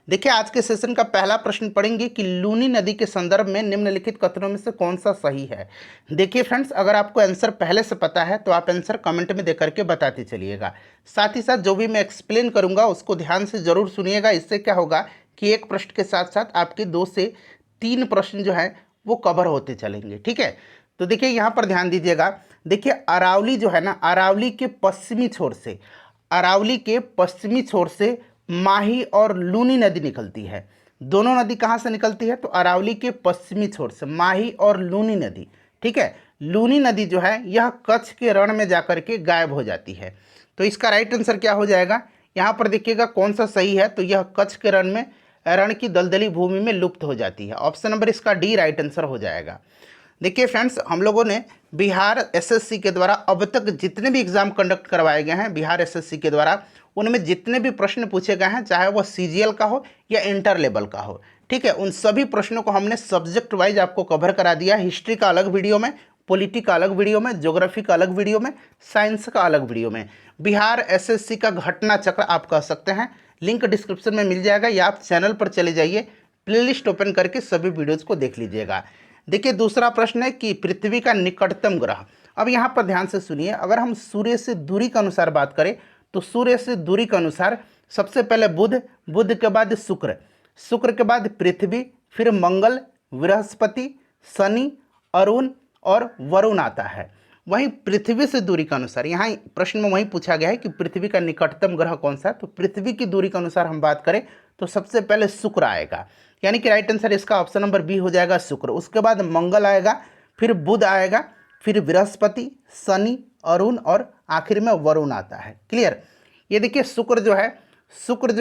देखिए आज के सेशन का पहला प्रश्न पढ़ेंगे कि लूनी नदी के संदर्भ में निम्नलिखित कथनों में से कौन सा सही है। देखिए फ्रेंड्स, अगर आपको आंसर पहले से पता है तो आप आंसर कमेंट में दे करके बताते चलिएगा। साथ ही साथ जो भी मैं एक्सप्लेन करूंगा उसको ध्यान से जरूर सुनिएगा। इससे क्या होगा कि एक प्रश्न के साथ साथ आपके 2 से 3 प्रश्न जो है वो कवर होते चलेंगे। ठीक है, तो देखिए यहाँ पर ध्यान दीजिएगा। देखिए अरावली जो है ना, अरावली के पश्चिमी छोर से, अरावली के पश्चिमी छोर से माही और लूनी नदी निकलती है। दोनों नदी कहाँ से निकलती है? तो अरावली के पश्चिमी छोर से माही और लूनी नदी। ठीक है, लूनी नदी जो है यह कच्छ के रण में जाकर के गायब हो जाती है। तो इसका राइट आंसर क्या हो जाएगा? यहाँ पर देखिएगा कौन सा सही है। तो यह कच्छ के रण की दलदली भूमि में लुप्त हो जाती है। ऑप्शन नंबर इसका डी राइट आंसर हो जाएगा। देखिए फ्रेंड्स, हम लोगों ने बिहार एसएससी के द्वारा अब तक जितने भी एग्जाम कंडक्ट करवाए गए हैं बिहार एसएससी के द्वारा, उनमें जितने भी प्रश्न पूछे गए हैं, चाहे वो सीजीएल का हो या इंटर लेवल का हो, ठीक है, उन सभी प्रश्नों को हमने सब्जेक्ट वाइज आपको कवर करा दिया। हिस्ट्री का अलग वीडियो में, पॉलिटी का अलग वीडियो में, ज्योग्राफी का अलग वीडियो में, साइंस का अलग वीडियो में। बिहार एसएससी का घटना चक्र आप कह सकते हैं, लिंक डिस्क्रिप्शन में मिल जाएगा, या आप चैनल पर चले जाइए, प्लेलिस्ट ओपन करके सभी वीडियोज़ को देख लीजिएगा। देखिए दूसरा प्रश्न है कि पृथ्वी का निकटतम ग्रह। अब यहाँ पर ध्यान से सुनिए, अगर हम सूर्य से दूरी के अनुसार बात करें तो सूर्य से दूरी के अनुसार सबसे पहले बुध, बुध के बाद शुक्र, शुक्र के बाद पृथ्वी, फिर मंगल, बृहस्पति, शनि, अरुण और वरुण आता है। वहीं पृथ्वी से दूरी के अनुसार यहाँ प्रश्न में वही पूछा गया है कि पृथ्वी का निकटतम ग्रह कौन सा है। तो पृथ्वी की दूरी के अनुसार हम बात करें तो सबसे पहले शुक्र आएगा, यानी कि राइट आंसर इसका ऑप्शन नंबर बी हो जाएगा, शुक्र। उसके बाद मंगल आएगा, फिर बुध आएगा, फिर बृहस्पति, शनि, अरुण और आखिर में वरुण आता है। क्लियर? ये देखिए शुक्र जो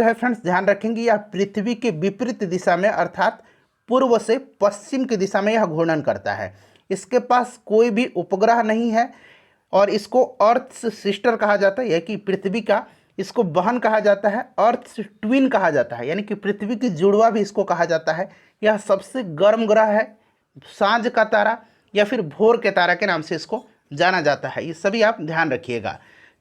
है फ्रेंड्स, ध्यान रखेंगे यह पृथ्वी के विपरीत दिशा में अर्थात पूर्व से पश्चिम की दिशा में यह घूर्णन करता है। इसके पास कोई भी उपग्रह नहीं है और इसको अर्थ सिस्टर कहा जाता है, यह कि पृथ्वी का इसको बहन कहा जाता है, अर्थ ट्विन कहा जाता है, यानी कि पृथ्वी की जुड़वा भी इसको कहा जाता है। यह सबसे गर्म ग्रह है, सांझ का तारा या फिर भोर के तारा के नाम से इसको जाना जाता है। ये सभी आप ध्यान रखिएगा।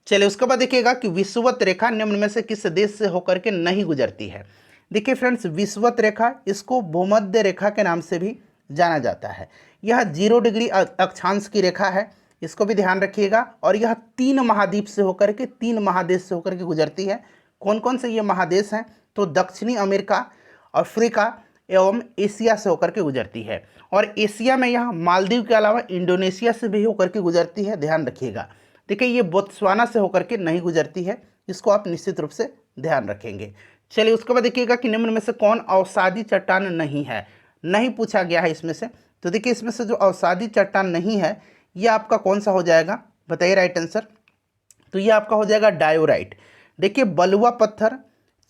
चलिए उसके बाद देखिएगा कि विषुवत रेखा निम्न में से किस देश से होकर के नहीं गुजरती है। देखिए फ्रेंड्स, विषुवत रेखा इसको भूमध्य रेखा के नाम से भी जाना जाता है। यह 0 डिग्री अक्षांश की रेखा है, इसको भी ध्यान रखिएगा। और यह 3 महाद्वीप से होकर के, 3 महादेश से होकर के गुजरती है। कौन कौन से ये महादेश हैं? तो दक्षिणी अमेरिका, अफ्रीका एवं एशिया से होकर के गुजरती है। और एशिया में यह मालदीव के अलावा इंडोनेशिया से भी होकर के गुजरती है, ध्यान रखिएगा। देखिए ये बोत्सवाना से होकर के नहीं गुजरती है, इसको आप निश्चित रूप से ध्यान रखेंगे। चलिए उसके बाद देखिएगा कि निम्न में से कौन अवसादी चट्टान नहीं है, नहीं पूछा गया है इसमें से। तो देखिए इसमें से जो अवसादी चट्टान नहीं है ये आपका कौन सा हो जाएगा, बताइए राइट आंसर। तो ये आपका हो जाएगा डायोराइट। देखिए बलुआ पत्थर,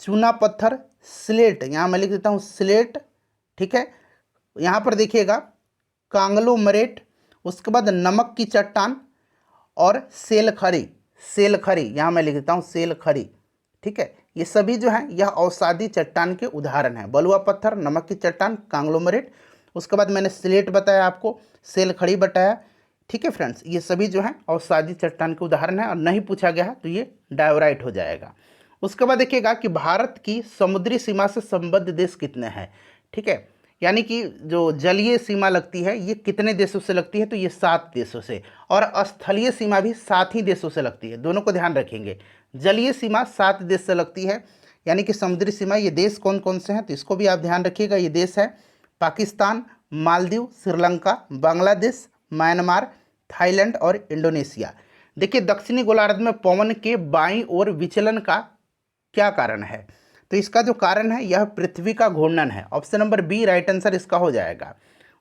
चूना पत्थर, स्लेट, यहाँ मैं लिख देता हूँ स्लेट, ठीक है। यहाँ पर देखिएगा कांग्लोमरेट, उसके बाद नमक की चट्टान और सेलखरी, सेलखरी यहाँ मैं लिख देता हूँ सेलखरी, ठीक है। ये सभी जो है यह अवसादी चट्टान के उदाहरण हैं। बलुआ पत्थर, नमक की चट्टान, कांग्लोमरेट, उसके बाद मैंने स्लेट बताया आपको, सेलखड़ी बताया, ठीक है फ्रेंड्स। ये सभी जो है अवसादी चट्टान के उदाहरण है और नहीं पूछा गया है तो ये डायोराइट हो जाएगा। उसके बाद देखिएगा कि भारत की समुद्री सीमा से संबद्ध देश कितने हैं, ठीक है, यानी कि जो जलीय सीमा लगती है ये कितने देशों से लगती है? तो ये 7 देशों से, और स्थलीय सीमा भी 7 ही देशों से लगती है, दोनों को ध्यान रखेंगे। जलीय सीमा 7 देश से लगती है, यानी कि समुद्री सीमा ये देश कौन कौन से हैं तो इसको भी आप ध्यान रखिएगा। ये देश है पाकिस्तान, मालदीव, श्रीलंका, बांग्लादेश, म्यांमार, थाईलैंड और इंडोनेशिया। देखिए दक्षिणी गोलार्ध में पवन के बाईं ओर विचलन का क्या कारण है? तो इसका जो कारण है यह पृथ्वी का घूर्णन है। Option number B right answer इसका हो जाएगा।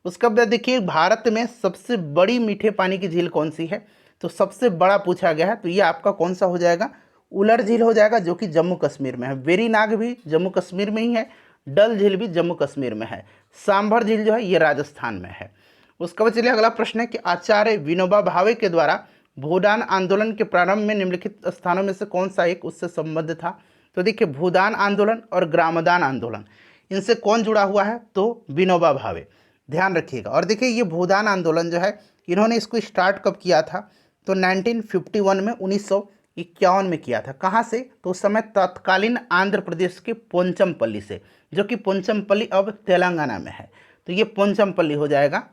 उसके बाद देखिए भारत में सबसे बड़ी मीठे पानी की झील कौन सी है? तो सबसे बड़ा पूछा गया है तो ये आपका कौन सा हो जाएगा? उलर झील हो जाएगा, जो कि जम्मू कश्मीर में है। वेरीनाग भी जम्मू कश्मीर में ही है, डल झील भी जम्मू कश्मीर में है, सांभर झील जो है ये राजस्थान में है। उसके बाद चलिए अगला प्रश्न है कि आचार्य विनोबा भावे के द्वारा भूदान आंदोलन के प्रारंभ में निम्नलिखित स्थानों में से कौन सा एक उससे संबद्ध था? तो देखिए भूदान आंदोलन और ग्रामदान आंदोलन, इनसे कौन जुड़ा हुआ है? तो विनोबा भावे, ध्यान रखिएगा। और देखिए ये भूदान आंदोलन जो है इन्होंने इसको स्टार्ट कब किया था? तो 1951 में, 1951 में किया था। कहाँ से? तो उस समय तत्कालीन आंध्र प्रदेश के पोंचमपल्ली से, जो कि पोंचमपल्ली अब तेलंगाना में है। तो ये पोंचमपल्ली हो जाएगा।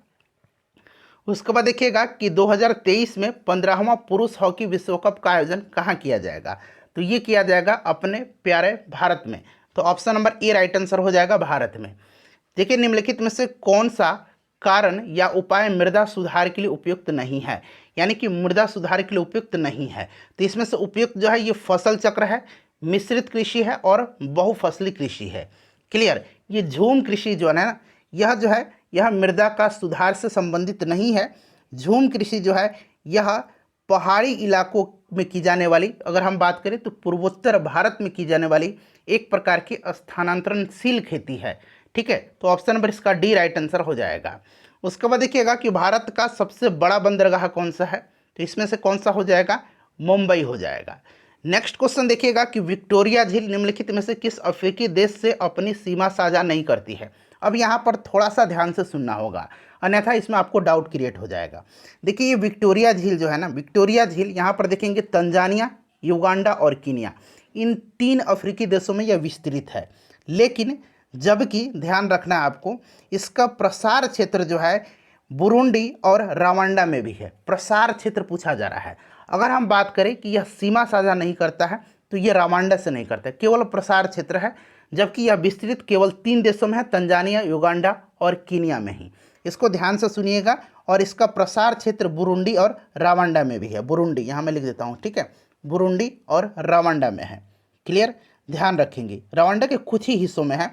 उसके बाद देखिएगा कि 2023 में 15वां पुरुष हॉकी विश्व कप का आयोजन कहाँ किया जाएगा? तो ये किया जाएगा अपने प्यारे भारत में। तो option number A right answer हो जाएगा भारत में। देखिए, निम्नलिखित में से कौन सा कारण या उपाय मृदा सुधार के लिए उपयुक्त नहीं है? यानी कि मृदा सुधार के लिए उपयुक्त नहीं है। तो इसमें से उपयुक्त जो है ये फसल चक्र है, मिश्रित कृषि है और बहुफसली कृषि है। क्लियर? ये झूम कृषि जो है ना, यह जो है यह मृदा का सुधार से संबंधित नहीं है। झूम कृषि जो है यह पहाड़ी इलाकों में की जाने वाली, अगर हम बात करें तो पूर्वोत्तर भारत में की जाने वाली एक प्रकार की स्थानांतरणशील खेती है। ठीक है, तो ऑप्शन नंबर इसका डी राइट आंसर हो जाएगा। उसके बाद देखिएगा कि भारत का सबसे बड़ा बंदरगाह कौन सा है? तो इसमें से कौन सा हो जाएगा? मुंबई हो जाएगा। नेक्स्ट क्वेश्चन देखिएगा कि विक्टोरिया झील निम्नलिखित में से किस अफ्रीकी देश से अपनी सीमा साझा नहीं करती है? अब यहाँ पर थोड़ा सा ध्यान से सुनना होगा, अन्यथा इसमें आपको डाउट क्रिएट हो जाएगा। देखिए, ये विक्टोरिया झील जो है ना, विक्टोरिया झील यहाँ पर देखेंगे तंजानिया, युगांडा और कीनिया, इन 3 अफ्रीकी देशों में यह विस्तृत है। लेकिन जबकि ध्यान रखना है आपको, इसका प्रसार क्षेत्र जो है बुरुंडी और रवांडा में भी है। प्रसार क्षेत्र पूछा जा रहा है। अगर हम बात करें कि यह सीमा साझा नहीं करता है तो ये रवांडा से नहीं करता, केवल प्रसार क्षेत्र है। जबकि यह विस्तृत केवल 3 देशों में है, तंजानिया, युगांडा और कीनिया में ही। इसको ध्यान से सुनिएगा। और इसका प्रसार क्षेत्र बुरुंडी और रवांडा में भी है। बुरुंडी यहाँ मैं लिख देता हूँ, ठीक है, बुरुंडी और रवांडा में है। क्लियर? ध्यान रखेंगे, रवांडा के कुछ ही हिस्सों में है।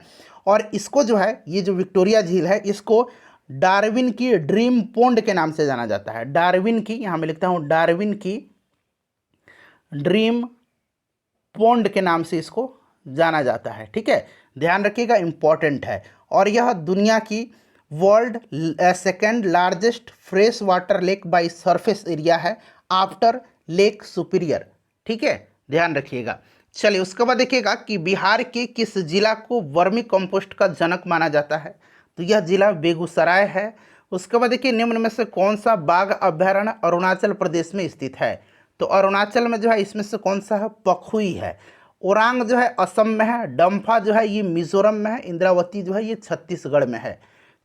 और इसको जो है, ये जो विक्टोरिया झील है, इसको डार्विन की ड्रीम पोंड के नाम से जाना जाता है। डार्विन की, यहाँ मैं लिखता हूँ डार्विन की ड्रीम पोंड के नाम से इसको जाना जाता है। ठीक है, ध्यान रखिएगा, इंपॉर्टेंट है। और यह दुनिया की world second largest fresh water lake by surface area है आफ्टर लेक सुपीरियर। ठीक है, ध्यान रखिएगा। चलिए, उसके बाद देखिएगा कि बिहार के किस जिला को वर्मी कंपोस्ट का जनक माना जाता है? तो यह जिला बेगूसराय है। उसके बाद देखिए, निम्न में से कौन सा बाघ अभ्यारण्य अरुणाचल प्रदेश में स्थित है? तो अरुणाचल में जो है इसमें से कौन सा है? पखुई है। ओरांग जो है असम में है, डम्फा जो है ये मिजोरम में है, इंद्रावती जो है ये छत्तीसगढ़ में है।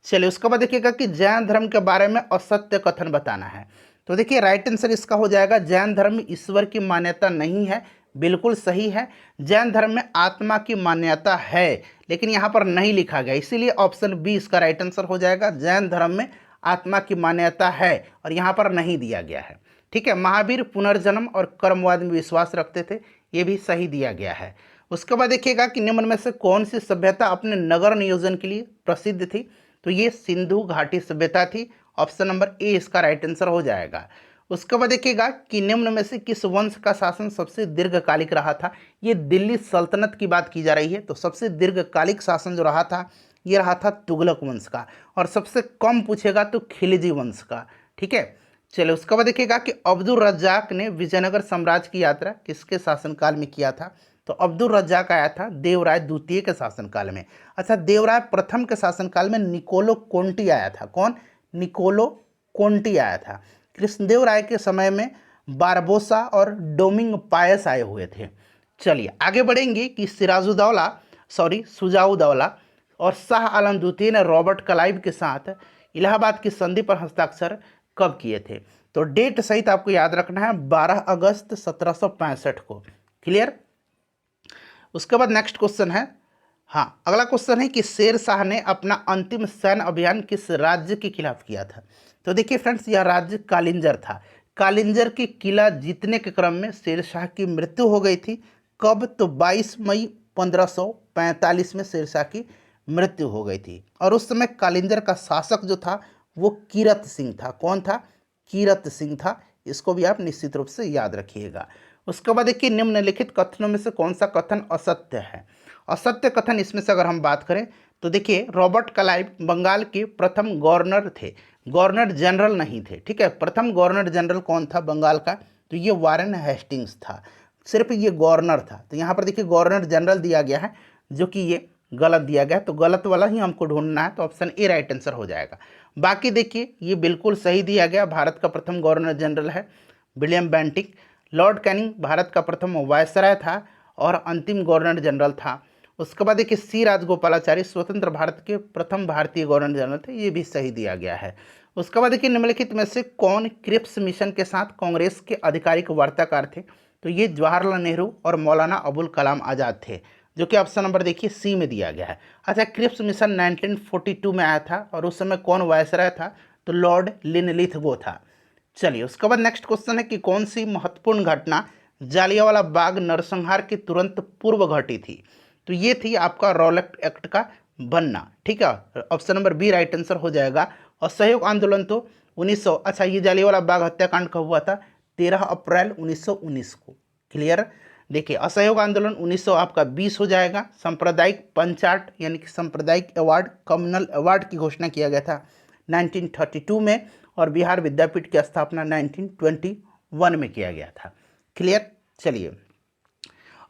चलिए, उसके बाद देखिएगा कि जैन धर्म के बारे में असत्य कथन बताना है। तो देखिए, राइट आंसर इसका हो जाएगा जैन धर्म में ईश्वर की मान्यता नहीं है। बिल्कुल सही है, जैन धर्म में आत्मा की मान्यता है, लेकिन यहाँ पर नहीं लिखा गया, इसीलिए ऑप्शन बी इसका राइट आंसर हो जाएगा। जैन धर्म में आत्मा की मान्यता है और यहाँ पर नहीं दिया गया है। ठीक है, महावीर पुनर्जन्म और कर्मवाद में विश्वास रखते थे, ये भी सही दिया गया है। उसके बाद देखिएगा कि निम्न में से कौन सी सभ्यता अपने नगर नियोजन के लिए प्रसिद्ध थी? तो ये सिंधु घाटी सभ्यता थी। ऑप्शन नंबर ए इसका राइट आंसर हो जाएगा। उसके बाद देखिएगा कि निम्न में से किस वंश का शासन सबसे दीर्घकालिक रहा था? ये दिल्ली सल्तनत की बात की जा रही है। तो सबसे दीर्घकालिक शासन जो रहा था ये रहा था तुगलक वंश का। और सबसे कम पूछेगा तो खिलजी वंश का। ठीक है, चलिए, उसके बाद देखिएगा कि अब्दुल रज्जाक ने विजयनगर साम्राज्य की यात्रा किसके शासनकाल में किया था? तो अब्दुल रज्जाक आया था देवराय द्वितीय के शासनकाल में। अच्छा, देवराय प्रथम के शासनकाल में निकोलो कोंटी आया था। कौन? निकोलो कोंटी आया था। कृष्णदेव राय के समय में बारबोसा और डोमिंग पायस आए हुए थे। चलिए आगे बढ़ेंगे कि सुजाउदौला और शाह आलम द्वितीय ने रॉबर्ट क्लाइव के साथ इलाहाबाद की संधि पर हस्ताक्षर कब किए थे? तो डेट सहित आपको याद रखना है, 12 अगस्त 1765 को। क्लियर? उसके बाद नेक्स्ट क्वेश्चन है, हाँ, अगला क्वेश्चन है कि शेर शाह ने अपना अंतिम सैन्य अभियान किस राज्य के खिलाफ किया था? तो देखिए फ्रेंड्स, यह राज्य कालिंजर था। कालिंजर के किला जीतने के क्रम में शेर शाह की मृत्यु हो गई थी। कब? तो 22 मई 1545 में शेर शाह की मृत्यु हो गई थी। और उस समय कालिंजर का शासक जो था वो कीरत सिंह था। कौन था? कीरत सिंह था। इसको भी आप निश्चित रूप से याद रखिएगा। उसके बाद देखिए, निम्नलिखित कथनों में से कौन सा कथन असत्य है? असत्य कथन इसमें से अगर हम बात करें तो देखिए, रॉबर्ट क्लाइव बंगाल के प्रथम गवर्नर थे, गवर्नर जनरल नहीं थे। ठीक है, प्रथम गवर्नर जनरल कौन था बंगाल का? तो ये वारेन हेस्टिंग्स था। सिर्फ ये गवर्नर था। तो यहाँ पर देखिए गवर्नर जनरल दिया गया है, जो कि ये गलत दिया गया है। तो गलत वाला ही हमको ढूंढना है। तो ऑप्शन ए राइट आंसर हो जाएगा। बाकी देखिए, ये बिल्कुल सही दिया गया। भारत का प्रथम गवर्नर जनरल है William Bentinck. Lord Canning Bharat का प्रथम वायसराय था और अंतिम गवर्नर जनरल था। उसके बाद देखिए सी राजगोपालाचारी स्वतंत्र भारत के प्रथम भारतीय गवर्नर जनरल थे, ये भी सही दिया गया है। उसके बाद देखिए निम्नलिखित में से कौन क्रिप्स मिशन के साथ कांग्रेस के आधिकारिक वार्ताकार थे? तो ये जवाहरलाल नेहरू और मौलाना अबुल कलाम आज़ाद थे, जो कि ऑप्शन नंबर देखिए सी में दिया गया है। अच्छा, क्रिप्स मिशन 1942 में आया था और उस समय कौन वायसराय था? तो लॉर्ड लिनलिथगो था। चलिए उसके बाद नेक्स्ट क्वेश्चन है कि कौन सी महत्वपूर्ण घटना जालियांवाला बाग नरसंहार के तुरंत पूर्व घटी थी? तो ये थी आपका रॉलेट एक्ट का बनना। ठीक है, option number B right answer हो जाएगा। और सहयोग आंदोलन तो 1900, अच्छा ये जालियांवाला बाग हत्याकांड कब हुआ था? 13 अप्रैल 1919 को। क्लियर। देखिए असहयोग आंदोलन 1900 आपका 20 हो जाएगा। सांप्रदायिक पंचाट यानी कि सांप्रदायिक अवार्ड, कम्युनल अवार्ड की घोषणा किया गया था 1932 में, और बिहार विद्यापीठ की स्थापना 1921 में किया गया था। क्लियर। चलिए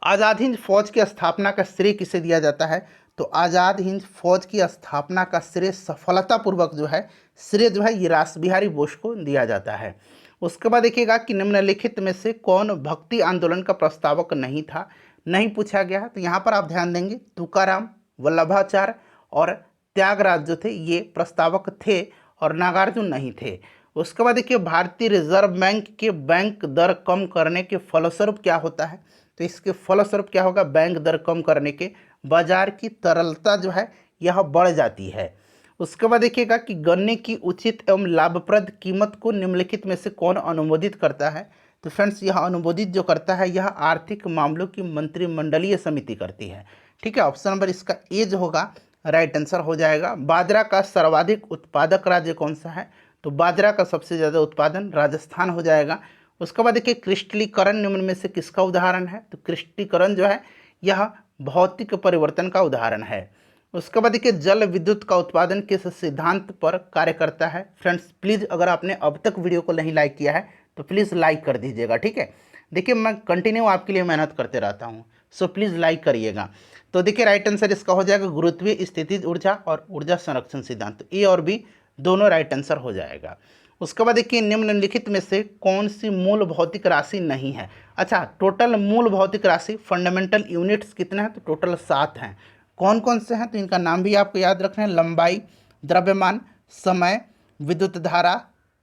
आज़ाद हिंद फौज की स्थापना का श्रेय किसे दिया जाता है? तो आज़ाद हिंद फौज की स्थापना का श्रेय सफलतापूर्वक जो है श्रेय जो है ये रास बिहारी बोस को दिया जाता है। उसके बाद देखिएगा कि निम्नलिखित में से कौन भक्ति आंदोलन का प्रस्तावक नहीं था? नहीं पूछा गया। तो यहाँ पर आप ध्यान देंगे तुकाराम, वल्लभाचार्य और त्यागराज जो थे ये प्रस्तावक थे और नागार्जुन नहीं थे। उसके बाद देखिए भारतीय रिजर्व बैंक के बैंक दर कम करने के फलस्वरूप क्या होता है? तो इसके फलस्वरूप क्या होगा? बैंक दर कम करने के बाजार की तरलता जो है यह बढ़ जाती है। उसके बाद देखिएगा कि गन्ने की उचित एवं लाभप्रद कीमत को निम्नलिखित में से कौन अनुमोदित करता है? तो फ्रेंड्स यह अनुमोदित जो करता है यह आर्थिक मामलों की मंत्रिमंडलीय समिति करती है। ठीक है, ऑप्शन नंबर इसका ए जो होगा राइट आंसर हो जाएगा। बाजरा का सर्वाधिक उत्पादक राज्य कौन सा है? तो बाजरा का सबसे ज़्यादा उत्पादन राजस्थान हो जाएगा। उसके बाद देखिए क्रिस्टलीकरण निम्न में से किसका उदाहरण है? तो क्रिस्टलीकरण जो है यह भौतिक परिवर्तन का उदाहरण है। उसके बाद देखिए जल विद्युत का उत्पादन किस सिद्धांत पर कार्य करता है? फ्रेंड्स प्लीज़ अगर आपने अब तक वीडियो को नहीं लाइक किया है तो प्लीज़ लाइक कर दीजिएगा। ठीक है, देखिए मैं कंटिन्यू आपके लिए मेहनत करते रहता हूँ, सो प्लीज़ लाइक करिएगा। तो देखिए राइट आंसर इसका हो जाएगा गुरुत्वीय स्थितिज ऊर्जा और ऊर्जा संरक्षण सिद्धांत। तो ए और बी दोनों राइट आंसर हो जाएगा। उसके बाद देखिए निम्नलिखित में से कौन सी मूल भौतिक राशि नहीं है? अच्छा, टोटल मूल भौतिक राशि फंडामेंटल यूनिट्स कितने हैं? तो टोटल 7 हैं। कौन कौन से हैं? तो इनका नाम भी आपको याद रखना है। लंबाई, द्रव्यमान, समय, विद्युत धारा,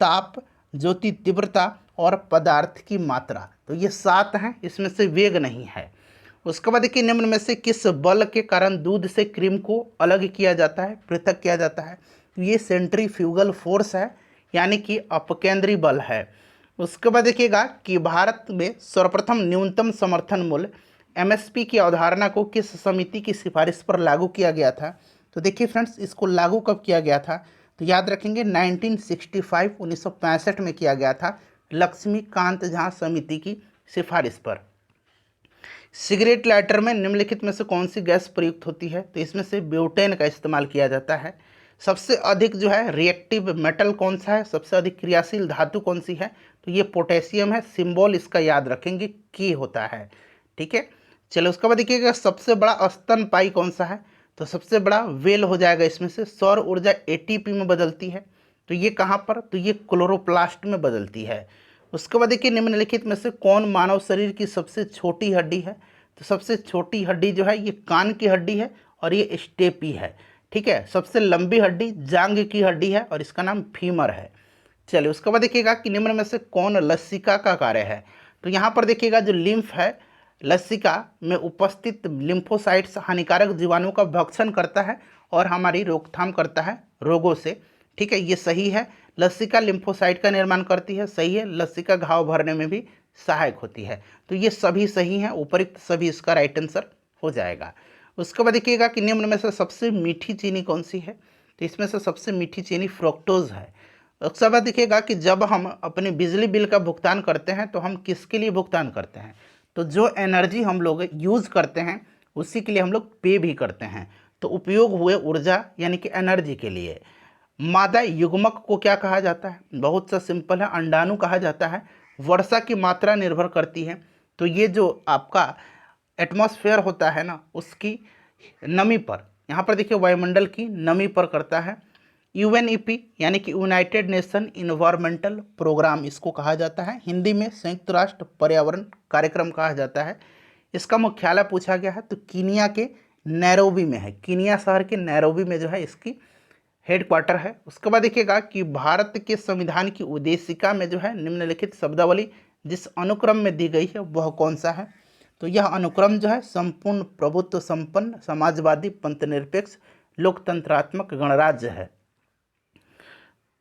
ताप, ज्योति तीव्रता और पदार्थ की मात्रा। तो ये 7 हैं, इसमें से वेग नहीं है। उसके बाद देखिए निम्न में से किस बल के कारण दूध से क्रीम को अलग किया जाता है, पृथक किया जाता है? तो ये सेंट्रीफ्यूगल फोर्स है, यानी कि अपकेंद्री बल है। उसके बाद देखिएगा कि भारत में सर्वप्रथम न्यूनतम समर्थन मूल्य एमएसपी की अवधारणा को किस समिति की सिफारिश पर लागू किया गया था? तो देखिए फ्रेंड्स इसको लागू कब किया गया था? तो याद रखेंगे 1965 में किया गया था, लक्ष्मीकांत झा समिति की सिफारिश पर। सिगरेट लाइटर में निम्नलिखित में से कौन सी गैस प्रयुक्त होती है? तो इसमें से ब्यूटेन का इस्तेमाल किया जाता है। सबसे अधिक जो है रिएक्टिव मेटल कौन सा है? सबसे अधिक क्रियाशील धातु कौन सी है? तो ये पोटेशियम है। सिंबल इसका याद रखेंगे के होता है। ठीक है, चलो उसके बाद देखिएगा सबसे बड़ा स्तनपायी कौन सा है? तो सबसे बड़ा वेल हो जाएगा। इसमें से सौर ऊर्जा एटीपी में बदलती है। तो ये कहाँ पर? तो ये क्लोरोप्लास्ट में बदलती है। उसके बाद देखिए निम्नलिखित में से कौन मानव शरीर की सबसे छोटी हड्डी है? तो सबसे छोटी हड्डी जो है ये कान की हड्डी है और ये स्टेपी है। ठीक है, सबसे लंबी हड्डी जांघ की हड्डी है और इसका नाम फीमर है। चलिए उसके बाद देखिएगा कि निम्न में से कौन लसिका का कार्य है? तो यहाँ पर देखिएगा जो लिम्फ है, लसिका में उपस्थित लिम्फोसाइट्स हानिकारक जीवाणुओं का भक्षण करता है और हमारी रोकथाम करता है रोगों से। ठीक है, ये सही है। लसिका लिम्फोसाइट का निर्माण करती है, सही है। लसिका घाव भरने में भी सहायक होती है। तो ये सभी सही हैं, उपयुक्त सभी इसका राइट आंसर हो जाएगा। उसके बाद देखिएगा कि निम्न में से सबसे मीठी चीनी कौन सी है? तो इसमें से सबसे मीठी चीनी फ्रुक्टोज है। उसके बाद देखिएगा कि जब हम अपने बिजली बिल का भुगतान करते हैं तो हम किसके लिए भुगतान करते हैं? तो जो एनर्जी हम लोग यूज़ करते हैं उसी के लिए हम लोग पे भी करते हैं। तो उपयोग हुए ऊर्जा यानी कि एनर्जी के लिए। मादा युग्मक को क्या कहा जाता है? बहुत सा सिंपल है, अंडाणु कहा जाता है। वर्षा की मात्रा निर्भर करती है। तो ये जो आपका एटमॉस्फेयर होता है ना, उसकी नमी पर, यहाँ पर देखिए वायुमंडल की नमी पर करता है। यूएनईपी यानी कि यूनाइटेड नेशन इन्वायरमेंटल प्रोग्राम इसको कहा जाता है, हिंदी में संयुक्त राष्ट्र पर्यावरण कार्यक्रम कहा जाता है। इसका मुख्यालय पूछा गया है तो कीनिया के नैरोबी में है, कीनिया शहर के नैरोबी में जो है इसकी हेडक्वार्टर है। उसके बाद देखिएगा कि भारत के संविधान की उद्देशिका में जो है निम्नलिखित शब्दावली जिस अनुक्रम में दी गई है वह कौन सा है, तो यह अनुक्रम जो है संपूर्ण प्रभुत्व संपन्न समाजवादी पंथनिरपेक्ष लोकतंत्रात्मक गणराज्य है।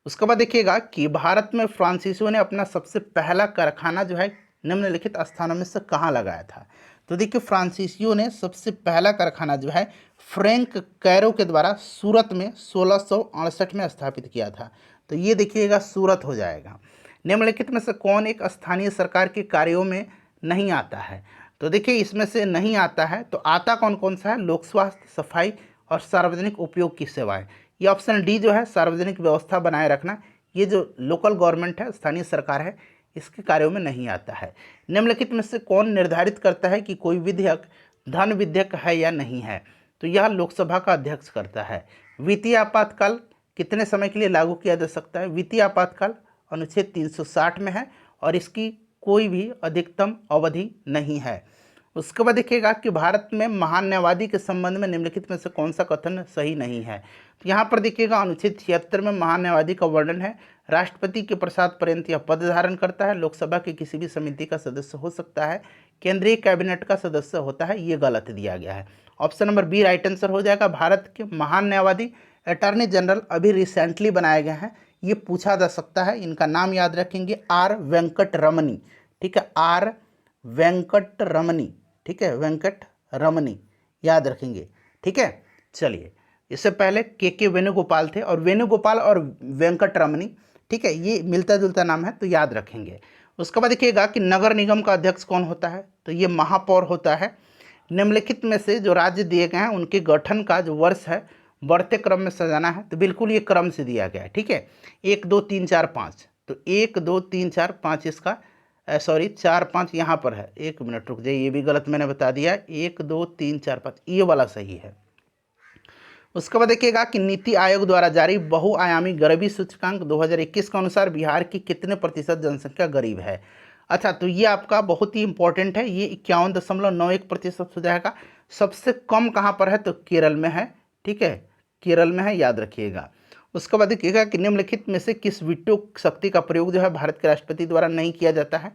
उसके बाद देखिएगा कि भारत में फ्रांसीसियों ने अपना सबसे पहला कारखाना जो है निम्नलिखित स्थानों में से कहाँ लगाया था, तो देखिए फ्रांसीसियों ने सबसे पहला कारखाना जो है फ्रैंक कैरो के द्वारा सूरत में 1668 में स्थापित किया था, तो ये देखिएगा सूरत हो जाएगा। निम्नलिखित में से कौन एक स्थानीय सरकार के कार्यों में नहीं आता है, तो देखिए इसमें से नहीं आता है तो आता कौन कौन सा है, लोक स्वास्थ्य, सफाई और सार्वजनिक उपयोग की सेवाएं। ये ऑप्शन डी जो है सार्वजनिक व्यवस्था बनाए रखना, ये जो लोकल गवर्नमेंट है, स्थानीय सरकार है, इसके कार्यों में नहीं आता है। निम्नलिखित में से कौन निर्धारित करता है कि कोई विधेयक धन विधेयक है या नहीं है, तो यह लोकसभा का अध्यक्ष करता है। वित्तीय आपातकाल कितने समय के लिए लागू किया जा सकता है, वित्तीय आपातकाल अनुच्छेद 360 में है और इसकी कोई भी अधिकतम अवधि नहीं है। उसके बाद देखिएगा कि भारत में महान न्यायवादी के संबंध में निम्नलिखित में से कौन सा कथन सही नहीं है, तो यहाँ पर देखिएगा अनुच्छेद 76 में महान न्यायवादी का वर्णन है, राष्ट्रपति के प्रसाद पर्यंत यह पद धारण करता है, लोकसभा की किसी भी समिति का सदस्य हो सकता है, केंद्रीय कैबिनेट का सदस्य होता है, ये गलत दिया गया है। Option number B right answer हो जाएगा। भारत के महान न्यायवादी अटॉर्नी जनरल अभी रिसेंटली बनाए गए हैं, ये पूछा जा सकता है, इनका नाम याद रखेंगे आर वेंकट रमनी, ठीक है, आर वेंकट रमनी, ठीक है, वेंकट रमनी याद रखेंगे, ठीक है। चलिए, इससे पहले के वेणुगोपाल थे और वेणुगोपाल और वेंकट रमनी, ठीक है, ये मिलता जुलता नाम है तो याद रखेंगे। उसके बाद देखिएगा कि नगर निगम का अध्यक्ष कौन होता है, तो ये महापौर होता है। निम्नलिखित में से जो राज्य दिए गए हैं उनके गठन का जो वर्ष है बढ़ते क्रम में सजाना है, तो बिल्कुल ये क्रम से दिया गया है, ठीक है, 1 2 3 4 5, तो 1 2 3 4 5 इसका सॉरी 4 5 यहाँ पर है, 1 मिनट रुक जाइए, ये भी गलत मैंने बता दिया, 1 2 3 4 5 ये वाला सही है। उसके बाद देखिएगा कि नीति आयोग द्वारा जारी बहुआयामी गरीबी सूचकांक 2021 के अनुसार बिहार की कितने प्रतिशत जनसंख्या गरीब है। अच्छा, तो ये आपका बहुत ही इंपॉर्टेंट है, ये 51.91% हो जाएगा। सबसे कम कहाँ पर है, तो केरल में है, ठीक है, केरल में है, याद रखिएगा। उसके बाद देखिएगा कि निम्नलिखित में से किस वीटो शक्ति का प्रयोग जो है भारत के राष्ट्रपति द्वारा नहीं किया जाता है,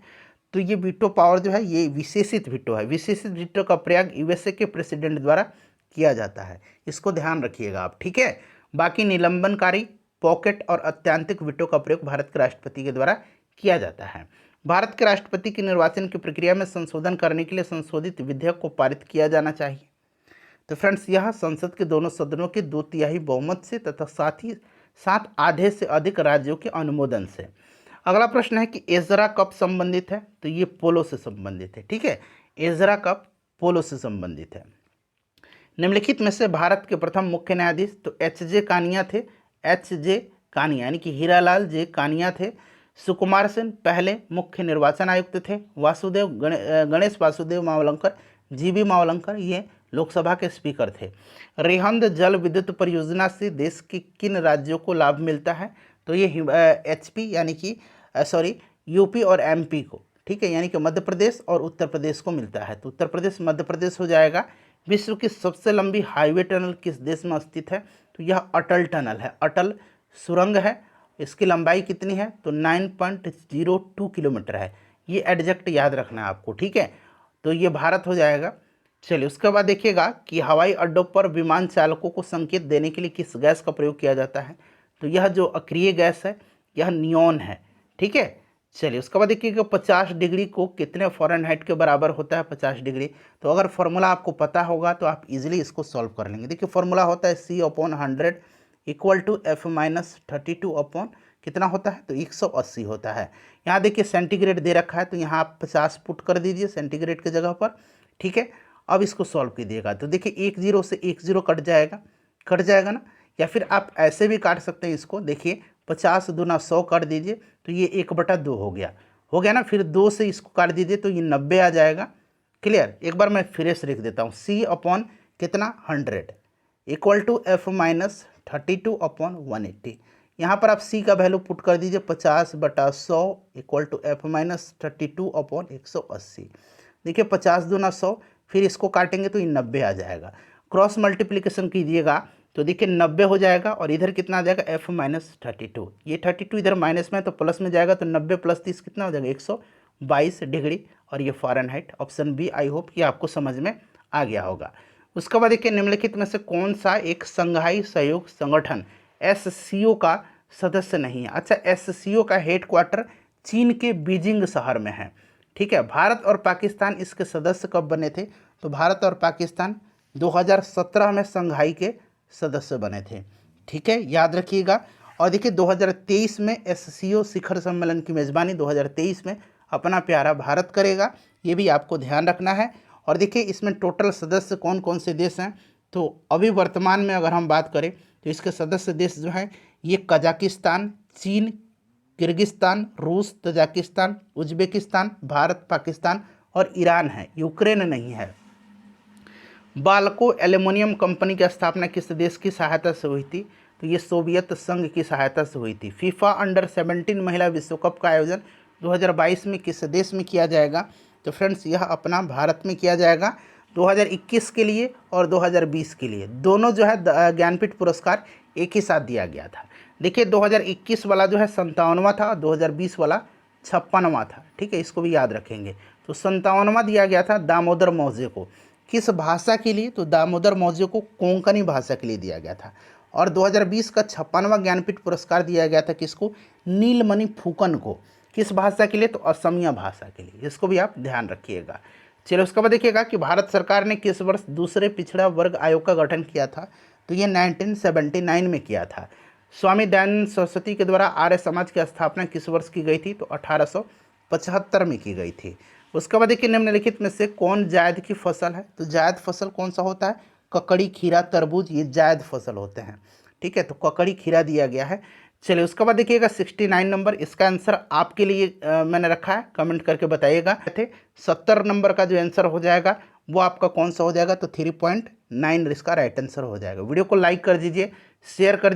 तो ये वीटो पावर जो है ये विशेषित वीटो है, विशेषित वीटो का प्रयोग यूएसए के प्रेसिडेंट द्वारा किया जाता है, इसको ध्यान रखिएगा आप, ठीक है। बाकी निलंबनकारी, पॉकेट और अत्यंतिक वीटो का प्रयोग भारत के राष्ट्रपति के द्वारा किया जाता है। भारत के राष्ट्रपति के निर्वाचन की प्रक्रिया में संशोधन करने के लिए संशोधित विधेयक को पारित किया जाना चाहिए, तो फ्रेंड्स यह संसद के दोनों सदनों के 2/3 बहुमत से तथा साथ ही साथ आधे से अधिक राज्यों के अनुमोदन से। अगला प्रश्न है कि एजरा कब संबंधित है, तो ये पोलो से संबंधित है, ठीक है, एजरा कप पोलो से संबंधित है। निम्नलिखित में से भारत के प्रथम मुख्य न्यायाधीश तो एच.जे. कानिया थे, एच.जे. कानिया यानी कि हीरालाल जे कानिया थे। सुकुमार सेन पहले मुख्य निर्वाचन आयुक्त थे। वासुदेव गणेश वासुदेव मावलंकर, जी.बी. मावलंकर ये लोकसभा के स्पीकर थे। रिहंद जल विद्युत परियोजना से देश के किन राज्यों को लाभ मिलता है, तो ये एचपी यानी कि यूपी और एमपी को, ठीक है, यानी कि मध्य प्रदेश और उत्तर प्रदेश को मिलता है, तो उत्तर प्रदेश मध्य प्रदेश हो जाएगा। विश्व की सबसे लंबी हाईवे टनल किस देश में स्थित है, तो यह अटल टनल है, अटल सुरंग है। इसकी लंबाई कितनी है, तो 9.02 किलोमीटर है, ये एडजेक्ट याद रखना है आपको, ठीक है, तो ये भारत हो जाएगा। चलिए, उसके बाद देखिएगा कि हवाई अड्डों पर विमान चालकों को संकेत देने के लिए किस गैस का प्रयोग किया जाता है, तो यह जो अक्रिय गैस है यह नियॉन है, ठीक है। चलिए, उसके बाद देखिएगा 50 डिग्री को कितने फ़ारेनहाइट के बराबर होता है 50 डिग्री, तो अगर फॉर्मूला आपको पता होगा तो आप इजीली इसको सॉल्व कर लेंगे। देखिए फॉर्मूला होता है C/100 = F-32 कितना होता है, तो 180 होता है। यहाँ देखिए सेंटीग्रेड दे रखा है, तो यहाँ आप 50 पुट कर दीजिए सेंटीग्रेड के जगह पर, ठीक है। अब इसको सॉल्व कीजिएगा, तो देखिए 1 0 से 1 0 कट जाएगा ना, या फिर आप ऐसे भी काट सकते हैं इसको, देखिए 50 दूना 100 काट दीजिए, तो ये 1/2 हो गया ना, फिर 2 से इसको काट दीजिए तो ये 90 आ जाएगा। क्लियर, एक बार मैं फिर से लिख देता हूँ, C/100 = F-32 32/180। यहाँ पर आप c का वैल्यू पुट कर दीजिए 50/100 इक्वल टू f-32/180। देखिए 50 दूना 100, फिर इसको काटेंगे तो ये 90 आ जाएगा। क्रॉस मल्टीप्लिकेशन कीजिएगा तो देखिए 90 हो जाएगा और इधर कितना आ जाएगा f-32। ये 32 इधर माइनस में है तो प्लस में जाएगा, तो 90 + 30 कितना हो जाएगा 122 डिग्री, और ये Fahrenheit. Option B. I hope कि आपको समझ में आ गया होगा। उसके बाद देखिए निम्नलिखित में से कौन सा एक संघाई सहयोग संगठन SCO का सदस्य नहीं है। अच्छा, SCO का हेडक्वार्टर चीन के बीजिंग शहर में है। ठीक है, भारत और पाकिस्तान इसके सदस्य कब बने थे? तो भारत और पाकिस्तान 2017 में संघाई के सदस्य बने थे। ठीक है, याद रखिएगा। और देखिए 2023 में SCO शिखर सम्मेलन की मेज़बानी 2023 में अपना प्यारा भारत करेगा, ये भी आपको ध्यान रखना है। और देखिए इसमें टोटल सदस्य कौन कौन से देश हैं, तो अभी वर्तमान में अगर हम बात करें तो इसके सदस्य देश जो हैं ये कजाकिस्तान, चीन, किर्गिस्तान, रूस, तजाकिस्तान, उज्बेकिस्तान, भारत, पाकिस्तान और ईरान है, यूक्रेन नहीं है। बाल्को एल्युमिनियम कंपनी की स्थापना किस देश की सहायता से हुई थी? तो ये सोवियत संघ की सहायता से हुई थी। फीफा अंडर 17 महिला विश्व कप का आयोजन 2022 में किस देश में किया जाएगा? तो फ्रेंड्स यह अपना भारत में किया जाएगा 2021 के लिए और 2020 के लिए। दोनों जो है ज्ञानपीठ पुरस्कार एक ही साथ दिया गया था। देखिए 2021 वाला जो है 57वां था, 2020 वाला 56वां था। ठीक है, इसको भी याद रखेंगे। तो 57वां दिया गया था दामोदर मौर्य को। किस भाषा के लिए? तो दामोदर मौर्य को कोंकणी भाषा के लिए दिया गया था। और 2020 का 56वां ज्ञानपीठ पुरस्कार दिया गया था किसको? नीलमणि फुकन को। किस भाषा के लिए? तो असमिया भाषा के लिए। इसको भी आप ध्यान रखिएगा। चलिए उसके बाद देखिएगा कि भारत सरकार ने किस वर्ष दूसरे पिछड़ा वर्ग आयोग का गठन किया था? तो ये 1979 में किया था। स्वामी दयानंद सरस्वती के द्वारा आर्य समाज की स्थापना किस वर्ष की गई थी? तो 1875 में की गई थी। उसके बाद देखिए निम्नलिखित में से कौन जायद की फसल है? तो जायद फसल कौन सा होता है? ककड़ी, खीरा, तरबूज, ये जायद फसल होते हैं। ठीक है, तो ककड़ी, खीरा दिया गया है। चलिए उसके बाद देखिएगा 69 नंबर, इसका आंसर आपके लिए मैंने रखा है, कमेंट करके बताइएगा। 70 नंबर का जो आंसर हो जाएगा वो आपका कौन सा हो जाएगा? तो 3.9 इसका राइट आंसर हो जाएगा। वीडियो को लाइक कर दीजिए, शेयर कर